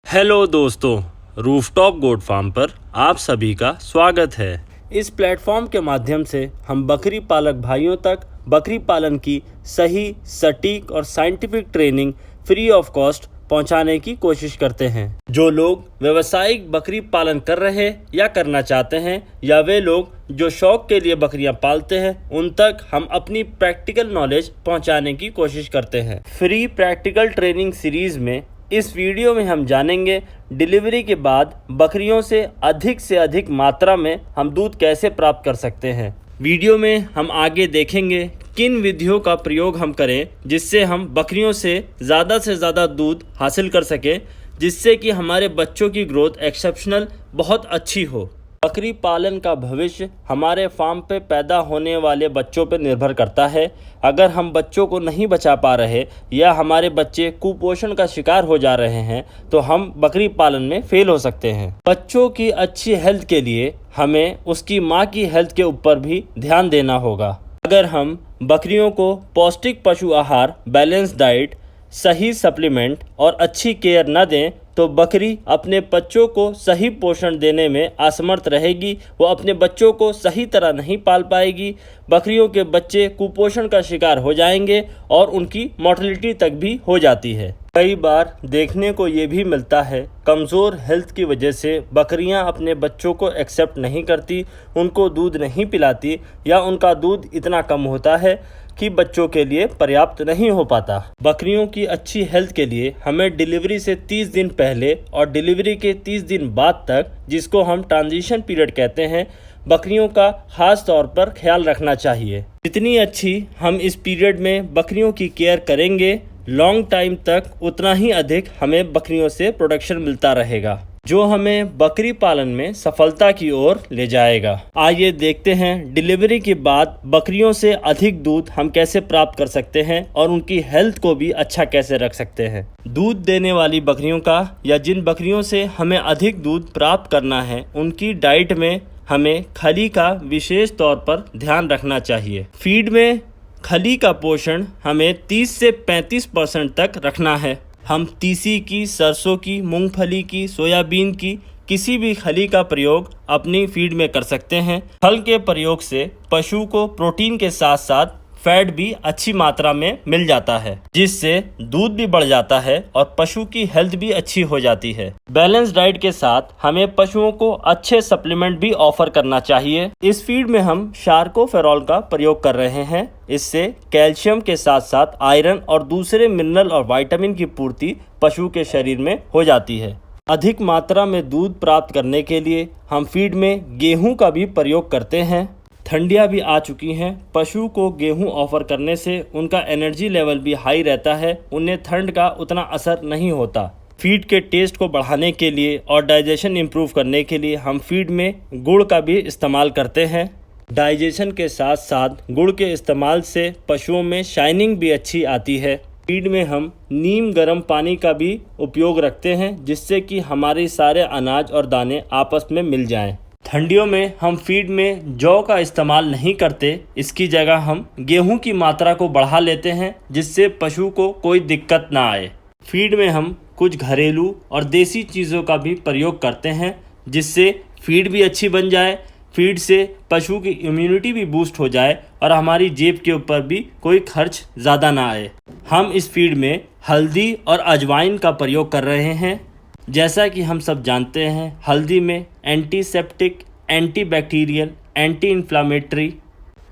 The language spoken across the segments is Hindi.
हेलो दोस्तों, रूफटॉप गोट फार्म पर आप सभी का स्वागत है। इस प्लेटफॉर्म के माध्यम से हम बकरी पालक भाइयों तक बकरी पालन की सही, सटीक और scientific training free of cost पहुंचाने की कोशिश करते हैं। जो लोग व्यावसायिक बकरी पालन कर रहे या करना चाहते हैं, या वे लोग जो शौक के लिए बकरियां पालते हैं, उन तक हम अपनी प्रैक्टिकल नॉलेज पहुंचाने की कोशिश करते हैं। फ्री प्रैक्टिकल ट्रेनिंग सीरीज में इस वीडियो में हम जानेंगे डिलीवरी के बाद बकरियों से अधिक मात्रा में हम दूध कैसे प्राप्त कर सकते हैं। वीडियो में हम आगे देखेंगे किन विधियों का प्रयोग हम करें जिससे हम बकरियों से ज़्यादा दूध हासिल कर सकें, जिससे कि हमारे बच्चों की ग्रोथ एक्सेप्शनल बहुत अच्छी हो। बकरी पालन का भविष्य हमारे फार्म पे पैदा होने वाले बच्चों पर निर्भर करता है। अगर हम बच्चों को नहीं बचा पा रहे या हमारे बच्चे कुपोषण का शिकार हो जा रहे हैं तो हम बकरी पालन में फेल हो सकते हैं। बच्चों की अच्छी हेल्थ के लिए हमें उसकी माँ की हेल्थ के ऊपर भी ध्यान देना होगा। अगर हम बकरियों को पौष्टिक पशु आहार, बैलेंस डाइट, सही सप्लीमेंट और अच्छी केयर न दें तो बकरी अपने बच्चों को सही पोषण देने में असमर्थ रहेगी। वो अपने बच्चों को सही तरह नहीं पाल पाएगी। बकरियों के बच्चे कुपोषण का शिकार हो जाएंगे और उनकी मोर्टेलिटी तक भी हो जाती है। कई बार देखने को ये भी मिलता है कमज़ोर हेल्थ की वजह से बकरियां अपने बच्चों को एक्सेप्ट नहीं करती, उनको दूध नहीं पिलाती या उनका दूध इतना कम होता है कि बच्चों के लिए पर्याप्त नहीं हो पाता। बकरियों की अच्छी हेल्थ के लिए हमें डिलीवरी से 30 दिन पहले और डिलीवरी के 30 दिन बाद तक, जिसको हम ट्रांजिशन पीरियड कहते हैं, बकरियों का खास तौर पर ख्याल रखना चाहिए। जितनी अच्छी हम इस पीरियड में बकरियों की केयर करेंगे, लॉन्ग टाइम तक उतना ही अधिक हमें बकरियों से प्रोडक्शन मिलता रहेगा, जो हमें बकरी पालन में सफलता की ओर ले जाएगा। आइए देखते हैं डिलीवरी के बाद बकरियों से अधिक दूध हम कैसे प्राप्त कर सकते हैं और उनकी हेल्थ को भी अच्छा कैसे रख सकते हैं। दूध देने वाली बकरियों का या जिन बकरियों से हमें अधिक दूध प्राप्त करना है, उनकी डाइट में हमें खली का विशेष तौर पर ध्यान रखना चाहिए। फीड में खली का पोषण हमें 30 से 35% तक रखना है। हम तीसी की, सरसों की, मूंगफली की, सोयाबीन की किसी भी खली का प्रयोग अपनी फीड में कर सकते हैं। खल के प्रयोग से पशु को प्रोटीन के साथ साथ फैट भी अच्छी मात्रा में मिल जाता है, जिससे दूध भी बढ़ जाता है और पशु की हेल्थ भी अच्छी हो जाती है। बैलेंस डाइट के साथ हमें पशुओं को अच्छे सप्लीमेंट भी ऑफर करना चाहिए। इस फीड में हम शार्कोफेरॉल का प्रयोग कर रहे हैं। इससे कैल्शियम के साथ साथ आयरन और दूसरे मिनरल और विटामिन की पूर्ति पशु के शरीर में हो जाती है। अधिक मात्रा में दूध प्राप्त करने के लिए हम फीड में गेहूं का भी प्रयोग करते हैं। ठंडियाँ भी आ चुकी हैं, पशु को गेहूं ऑफर करने से उनका एनर्जी लेवल भी हाई रहता है, उन्हें ठंड का उतना असर नहीं होता। फीड के टेस्ट को बढ़ाने के लिए और डाइजेशन इम्प्रूव करने के लिए हम फीड में गुड़ का भी इस्तेमाल करते हैं। डाइजेशन के साथ साथ गुड़ के इस्तेमाल से पशुओं में शाइनिंग भी अच्छी आती है। फीड में हम नीम गर्म पानी का भी उपयोग रखते हैं, जिससे कि हमारे सारे अनाज और दाने आपस में मिल जाएं। ठंडियों में हम फीड में जौ का इस्तेमाल नहीं करते, इसकी जगह हम गेहूं की मात्रा को बढ़ा लेते हैं, जिससे पशु को कोई दिक्कत ना आए। फीड में हम कुछ घरेलू और देसी चीज़ों का भी प्रयोग करते हैं, जिससे फीड भी अच्छी बन जाए, फीड से पशु की इम्यूनिटी भी बूस्ट हो जाए और हमारी जेब के ऊपर भी कोई खर्च ज़्यादा ना आए। हम इस फीड में हल्दी और अजवाइन का प्रयोग कर रहे हैं। जैसा कि हम सब जानते हैं, हल्दी में एंटीसेप्टिक, एंटीबैक्टीरियल, एंटी इन्फ्लामेटरी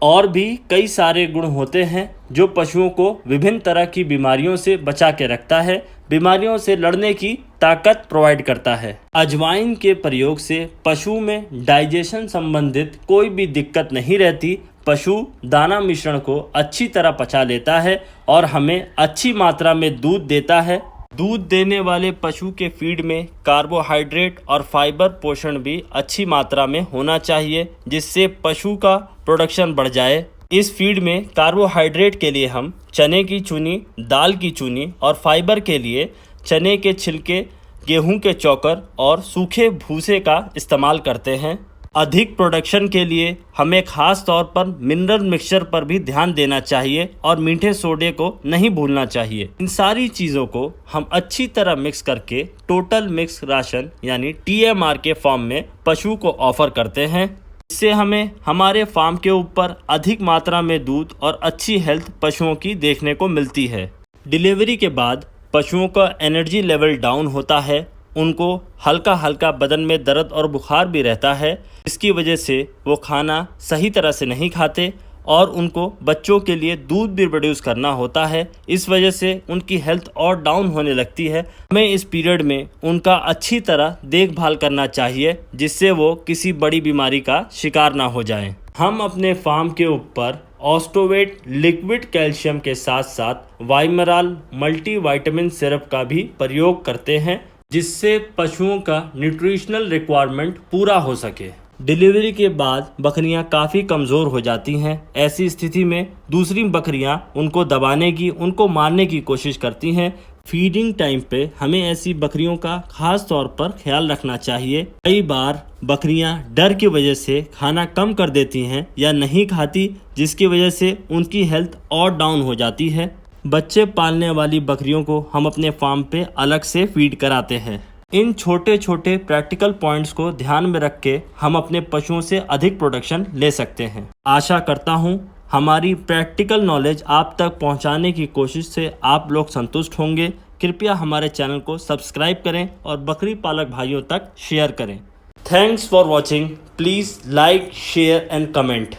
और भी कई सारे गुण होते हैं, जो पशुओं को विभिन्न तरह की बीमारियों से बचा के रखता है, बीमारियों से लड़ने की ताकत प्रोवाइड करता है। अजवाइन के प्रयोग से पशु में डाइजेशन संबंधित कोई भी दिक्कत नहीं रहती। पशु दाना मिश्रण को अच्छी तरह पचा लेता है और हमें अच्छी मात्रा में दूध देता है। दूध देने वाले पशु के फीड में कार्बोहाइड्रेट और फाइबर पोषण भी अच्छी मात्रा में होना चाहिए, जिससे पशु का प्रोडक्शन बढ़ जाए। इस फीड में कार्बोहाइड्रेट के लिए हम चने की चूनी, दाल की चूनी और फाइबर के लिए चने के छिलके, गेहूं के चोकर और सूखे भूसे का इस्तेमाल करते हैं। अधिक प्रोडक्शन के लिए हमें खास तौर पर मिनरल मिक्सचर पर भी ध्यान देना चाहिए और मीठे सोडे को नहीं भूलना चाहिए। इन सारी चीज़ों को हम अच्छी तरह मिक्स करके टोटल मिक्स राशन यानी TMR के फॉर्म में पशु को ऑफर करते हैं। इससे हमें हमारे फार्म के ऊपर अधिक मात्रा में दूध और अच्छी हेल्थ पशुओं की देखने को मिलती है। डिलीवरी के बाद पशुओं का एनर्जी लेवल डाउन होता है, उनको हल्का हल्का बदन में दर्द और बुखार भी रहता है, इसकी वजह से वो खाना सही तरह से नहीं खाते और उनको बच्चों के लिए दूध भी प्रोड्यूस करना होता है। इस वजह से उनकी हेल्थ और डाउन होने लगती है। हमें इस पीरियड में उनका अच्छी तरह देखभाल करना चाहिए जिससे वो किसी बड़ी बीमारी का शिकार ना हो जाएं। हम अपने फार्म के ऊपर ऑस्टोवेट लिक्विड कैल्शियम के साथ साथ वाइमराल मल्टीविटामिन सिरप का भी प्रयोग करते हैं जिससे पशुओं का न्यूट्रिशनल रिक्वायरमेंट पूरा हो सके। डिलीवरी के बाद बकरियां काफ़ी कमज़ोर हो जाती हैं। ऐसी स्थिति में दूसरी बकरियां उनको दबाने की, उनको मारने की कोशिश करती हैं। फीडिंग टाइम पे हमें ऐसी बकरियों का खास तौर पर ख्याल रखना चाहिए। कई बार बकरियां डर की वजह से खाना कम कर देती हैं या नहीं खाती, जिसकी वजह से उनकी हेल्थ और डाउन हो जाती है। बच्चे पालने वाली बकरियों को हम अपने फार्म पे अलग से फीड कराते हैं। इन छोटे छोटे प्रैक्टिकल पॉइंट्स को ध्यान में रख के हम अपने पशुओं से अधिक प्रोडक्शन ले सकते हैं। आशा करता हूँ हमारी प्रैक्टिकल नॉलेज आप तक पहुँचाने की कोशिश से आप लोग संतुष्ट होंगे। कृपया हमारे चैनल को सब्सक्राइब करें और बकरी पालक भाइयों तक शेयर करें। Thanks for watching. Please like, share and comment.